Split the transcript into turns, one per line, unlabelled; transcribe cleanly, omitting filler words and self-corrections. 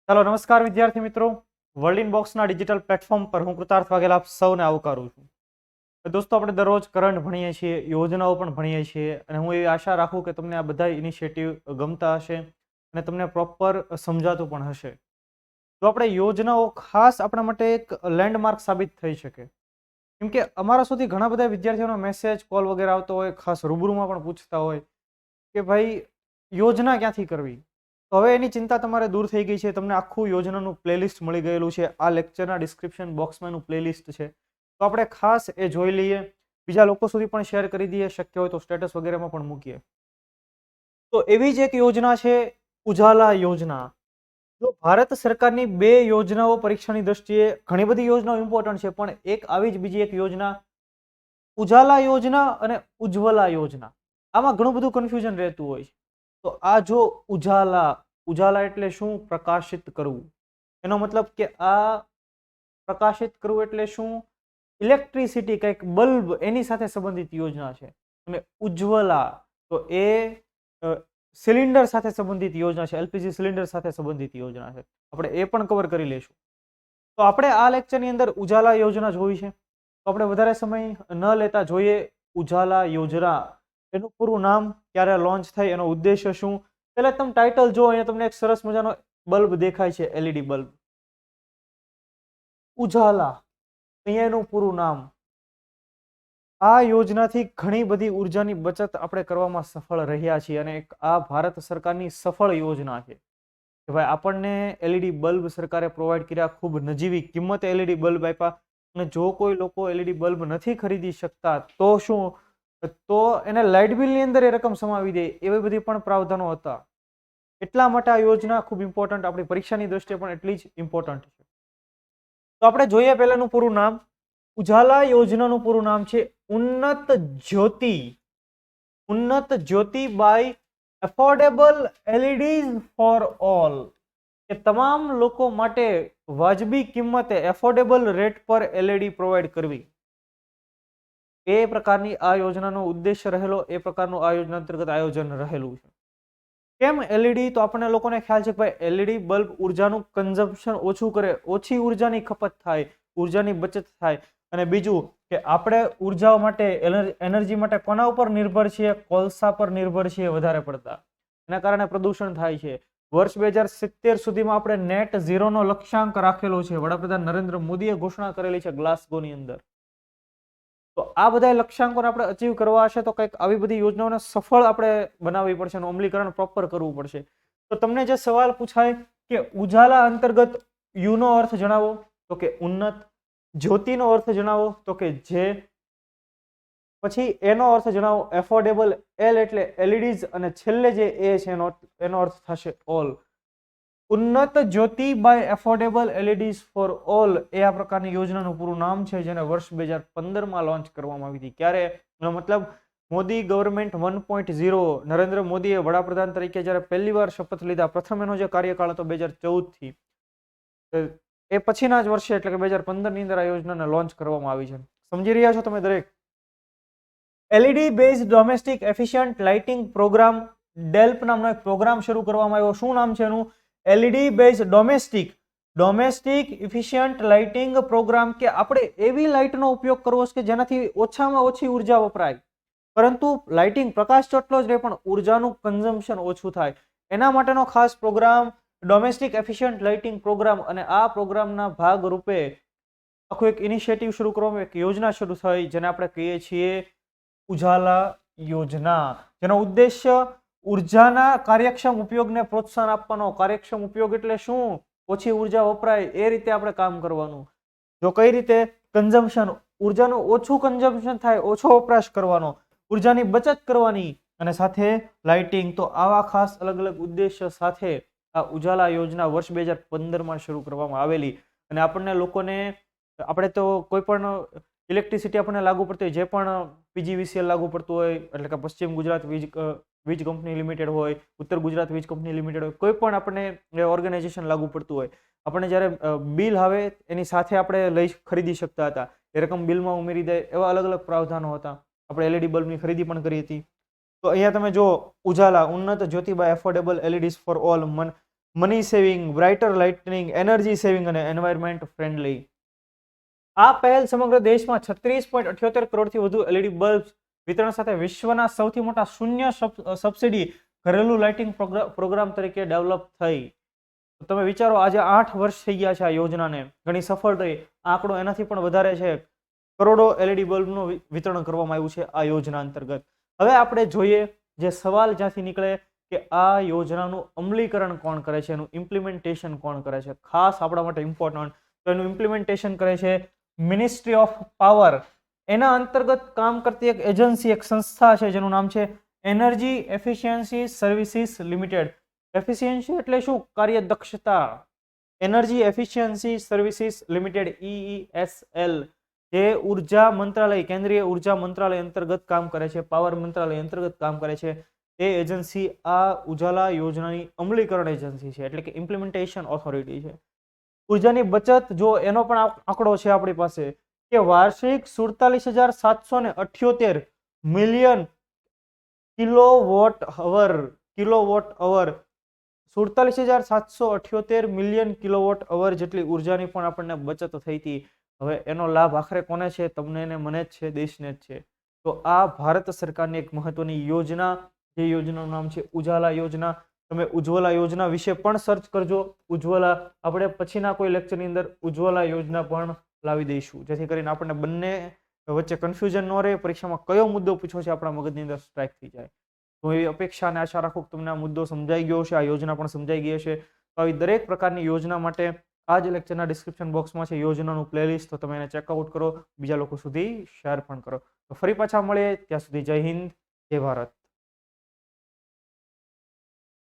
ચાલો નમસ્કાર વિદ્યાર્થી મિત્રો, વર્લ્ડ ઇનબોક્સના ડિજિટલ પ્લેટફોર્મ પર હું કૃતાર્થ વાઘેલા આપ સૌને આવકારું છું. તો દોસ્તો, આપણે દરરોજ કરંટ ભણીએ છીએ, યોજનાઓ પણ ભણીએ છીએ અને હું એવી આશા રાખું કે તમને આ બધા ઇનિશિયેટિવ ગમતા હશે અને તમને પ્રોપર સમજાતું પણ હશે. તો આપણે યોજનાઓ ખાસ આપણા માટે એક લેન્ડમાર્ક સાબિત થઈ શકે, કેમ કે અમારા સુધી ઘણા બધા વિદ્યાર્થીઓનો મેસેજ કોલ વગેરે આવતો હોય, ખાસ રૂબરૂમાં પણ પૂછતા હોય કે ભાઈ યોજના ક્યાંથી કરવી. તો હવે એની ચિંતા તમારે દૂર થઈ ગઈ છે. તમને આખું યોજનાનું પ્લેલિસ્ટ મળી ગયેલું છે. આ લેક્ચરના ડિસ્ક્રિપ્શન બોક્સમાં એનું પ્લેલિસ્ટ છે, તો આપણે ખાસ એ જોઈ લઈએ, બીજા લોકો સુધી પણ શેર કરી દઈએ, શક્ય હોય તો સ્ટેટસ વગેરેમાં પણ મૂકીએ. તો એવી જ એક યોજના છે ઉજાલા યોજના. જો ભારત સરકારની બે યોજનાઓ પરીક્ષાની દ્રષ્ટિએ, ઘણી બધી યોજનાઓ ઇમ્પોર્ટન્ટ છે, પણ એક આવી જ બીજી એક યોજના ઉજાલા યોજના અને ઉજ્જવલા યોજના. આમાં ઘણું બધું કન્ફ્યુઝન રહેતું હોય છે. તો આ જો ઉજાલા, ઉજાલા એટલે શું? પ્રકાશિત કરવું. એનો મતલબ કે આ પ્રકાશિત કરવું એટલે શું? ઇલેક્ટ્રિસિટી, કંઈક બલ્બ, એની સાથે સંબંધિત યોજના છે. અને ઉજ્જવલા તો એ સિલિન્ડર સાથે સંબંધિત યોજના છે, એલપીજી સિલિન્ડર સાથે સંબંધિત યોજના છે. આપણે એ પણ કવર કરી લઈશું. તો આપણે આ લેક્ચરની અંદર ઉજાલા યોજના જોઈ છે, તો આપણે વધારે સમય ન લેતા જોઈએ ઉજાલા યોજના. એનું પૂરું નામ, ક્યારે લોન્ચ થઈ, એનો ઉદ્દેશ્ય શું. પહેલા તમે ટાઇટલ જો, અહીંયા તમને એક સરસ મજાનો બલ્બ દેખાય છે, એલઈડી બલ્બ. ઉજાલા, અહીંયા એનું પૂરું નામ. આ યોજનાથી ઘણી બધી ઉર્જાની બચત આપણે કરવામાં સફળ રહ્યા છીએ અને આ ભારત સરકારની સફળ યોજના છે કે ભાઈ આપણને એલઈડી બલ્બ સરકારે પ્રોવાઈડ કર્યા, ખૂબ નજીવી કિંમતે એલઈડી બલ્બ આપ્યા. અને જો કોઈ લોકો એલઈડી બલ્બ નથી ખરીદી શકતા તો શું? તો એને લાઇટ બિલની અંદર એ રકમ સમાવી દે, એવી બધી પણ પ્રાવધાનો હતા. એટલા માટે આ યોજના ખૂબ ઇમ્પોર્ટન્ટ, આપણી પરીક્ષાની દ્રષ્ટિએ પણ એટલી જ ઇમ્પોર્ટન્ટ છે. તો આપણે જોઈએ પહેલાનું પૂરું નામ. ઉજાલા યોજનાનું પૂરું નામ છે ઉન્નત જ્યોતિ. ઉન્નત Jyoti by Affordable LEDs for all. કે તમામ લોકો માટે વાજબી કિંમતે, એફોર્ડેબલ રેટ પર એલઈડી પ્રોવાઈડ કરવી. એ પ્રકારની આ યોજનાનો ઉદ્દેશ્ય રહેલો, એ પ્રકારનું આ યોજના અંતર્ગત આયોજન રહેલું છે. કેમ એલઈડી? તો આપણને લોકોને ખ્યાલ છે કે ભાઈ એલઈડી બલ્બ ઉર્જાનું કન્ઝમ્પશન ઓછું કરે, ઓછી ઉર્જાની ખપત થાય, ઉર્જાની બચત થાય. અને બીજું કે આપણે ઉર્જાઓ માટે, એનર્જી માટે કોના ઉપર નિર્ભર છીએ? કોલસા પર નિર્ભર છીએ વધારે પડતા. એના કારણે પ્રદૂષણ થાય છે. વર્ષ 2070 સુધીમાં આપણે નેટ ઝીરોનો લક્ષ્યાંક રાખેલો છે, વડાપ્રધાન નરેન્દ્ર મોદીએ ઘોષણા કરેલી છે ગ્લાસગોની અંદર. તો આ બધા લક્ષ્યાંકોને આપણે અચીવ કરવા હશે તો કંઈક આવી બધી યોજનાઓને સફળ આપણે બનાવવી પડશે અને અમલીકરણ પ્રોપર કરવું પડશે. તો તમને જે સવાલ પૂછાય કે ઉજાલા અંતર્ગત યુનો અર્થ જણાવો, તો કે ઉન્નત. જ્યોતિનો અર્થ જણાવો, તો કે જે. પછી એનો અર્થ જણાવો, એફોર્ડેબલ. એલ એટલે એલઈડીઝ અને છેલ્લે જે એ છે એનો અર્થ થશે ઓલ. ઉન્નત Jyoti by Affordable LEDs for all, એ આ પ્રકારની યોજનાનું પૂરું નામ છે, જેને વર્ષ 2015માં લોન્ચ કરવામાં આવી હતી. ક્યારે? એનો મતલબ મોદી ગવર્મેન્ટ 1.0, નરેન્દ્ર મોદીએ વડાપ્રધાન તરીકે જ્યારે પહેલી વાર શપથ લીધા, પ્રથમ એનો જે કાર્યકાળ હતો 2014 થી, એ પછીના જ વર્ષે એટલે કે 2015ની અંદર આ યોજનાને લોન્ચ કરવામાં આવી છે. સમજી રહ્યા છો તમે દરેક? LED based Domestic efficient lighting Programme, DELP નામનો એક પ્રોગ્રામ શરૂ કરવામાં આવ્યો. શું નામ છે એનું? LED based Domestic Efficient Lighting Programme. કે આપણે એવી લાઇટનો ઉપયોગ કરવો છે કે જેનાથી ઓછામાં ઓછી ઉર્જા વપરાય, પરંતુ લાઇટિંગ પ્રકાશ તો એટલો જ રહે પણ ઉર્જાનું કન્ઝમ્પશન ઓછું થાય. એના માટેનો ખાસ programme domestic efficient lighting programme. અને આ પ્રોગ્રામના ભાગ રૂપે આખું એક ઇનિશિયેટિવ શરૂ કરવામાં, એક યોજના શરૂ થઈ, જેને આપણે કહીએ છીએ ઉજાલા યોજના. જેનો ઉદ્દેશ્ય ઉર્જાના કાર્યક્ષમ ઉપયોગને પ્રોત્સાહન આપવાનો. કાર્યક્ષમ ઉપયોગ એટલે શું? ઓછી ઉર્જા વપરાય એ રીતે આપણે કામ કરવાનું. જો કઈ રીતે? કન્ઝમ્પશન, ઉર્જાનું ઓછું કન્ઝમ્પશન થાય, ઓછો વપરાશ કરવાનો, ઉર્જાની બચત કરવાની, અને સાથે લાઇટિંગ. તો આવા ખાસ અલગ અલગ ઉદ્દેશ્ય સાથે આ ઉજાલા યોજના વર્ષ 2015માં શરૂ કરવામાં આવેલી. અને આપણને લોકોને, આપણે તો કોઈ પણ ઇલેક્ટ્રિસિટી આપણને લાગુ પડતી હોય, જે પણ પીજીવીસીએલ લાગુ પડતું હોય, એટલે કે પશ્ચિમ ગુજરાત વીજ કંપની લિમિટેડ હોય, ઉત્તર ગુજરાત વીજ કંપની લિમિટેડ હોય, કોઈ પણ આપણને ઓર્ગેનાઇઝેશન લાગુ પડતું હોય, આપણને જ્યારે બિલ આવે એની સાથે આપણે લઈ ખરીદી શકતા હતા, એ રકમ બિલમાં ઉમેરી દે, એવા અલગ અલગ પ્રાવધાનો હતા. આપણે એલઈડી બલ્બની ખરીદી પણ કરી હતી. તો અહીંયા તમે જો Ujala, Unnat Jyoti by Affordable LEDs for All, money saving, brighter lightning, energy saving અને એન્વાયરમેન્ટ ફ્રેન્ડલી. આ પહેલ સમગ્ર દેશમાં 36.78 કરોડથી વધુ એલઈડી બલ્બ વિતરણ સાથે વિશ્વના સૌથી મોટા શૂન્ય સબસિડી ઘરેલું લાઇટિંગ પ્રોગ્રામ તરીકે ડેવલપ થઈ. તમે વિચારો, આજે 8 વર્ષ થઈ ગયા છે આ યોજનાને, ઘણી સફળ રહી. આંકડો એનાથી પણ વધારે છે. કરોડો એલઈડી બલ્બનું વિતરણ કરવામાં આવ્યું છે આ યોજના અંતર્ગત. હવે આપણે જોઈએ જે સવાલ જ્યાંથી નીકળે કે આ યોજનાનું અમલીકરણ કોણ કરે છે, એનું ઇમ્પ્લિમેન્ટેશન કોણ કરે છે. ખાસ આપણા માટે ઇમ્પોર્ટન્ટ, તો એનું ઇમ્પ્લિમેન્ટેશન કરે છે મિનિસ્ટ્રી ઓફ પાવર. એના અંતર્ગત કામ કરતી એક એજન્સી, એક સંસ્થા છે જેનું નામ છે Energy Efficiency Services Limited. Efficiency એટલે શું? કાર્યદક્ષતા. Energy Efficiency Services Limited EESL, જે ઉર્જા મંત્રાલય, કેન્દ્રીય ઉર્જા મંત્રાલય અંતર્ગત કામ કરે છે, પાવર મંત્રાલય અંતર્ગત કામ કરે છે. એ એજન્સી આ ઉજાલા યોજનાની અમલીકરણ એજન્સી છે, એટલે કે ઇમ્પ્લિમેન્ટેશન ઓથોરિટી છે. ઉર્જાની બચત, જો એનો પણ આંકડો છે આપણી પાસે કે વાર્ષિક 47,778 million kilowatt hour 47,778 million kilowatt hour જેટલી ઉર્જાની પણ આપણને બચત થઈ હતી. હવે એનો લાભ આખરે કોને છે? તમને ને મને જ છે, દેશને જ છે. તો આ ભારત સરકારની એક મહત્વની યોજના, જે યોજનાનું નામ છે ઉજાલા યોજના. તમે ઉજ્જવલા યોજના વિશે પણ સર્ચ કરજો. ઉજ્જવલા, આપણે પછીના કોઈ લેક્ચરની અંદર ઉજ્જવલા યોજના પણ લાવી દઈશું, જેથી કરીને આપણને બંને વચ્ચે કન્ફ્યુઝન ન રહે. પરીક્ષામાં કયો મુદ્દો પૂછ્યો છે આપણા મગજની અંદર સ્ટ્રાઇક થઈ જાય. તો એવી અપેક્ષા અને આશા રાખું કે તમને આ મુદ્દો સમજાઈ ગયો હશે, આ યોજના પણ સમજાઈ ગઈ હશે. તો આવી દરેક પ્રકારની યોજના માટે આ જ લેક્ચરના ડિસ્ક્રિપ્શન બોક્સમાં છે યોજનાનું પ્લેલિસ્ટ, તો તમે એને ચેકઆઉટ કરો, બીજા લોકો સુધી શેર પણ કરો. તો ફરી પાછા મળીએ, ત્યાં સુધી જય હિન્દ, જય ભારત.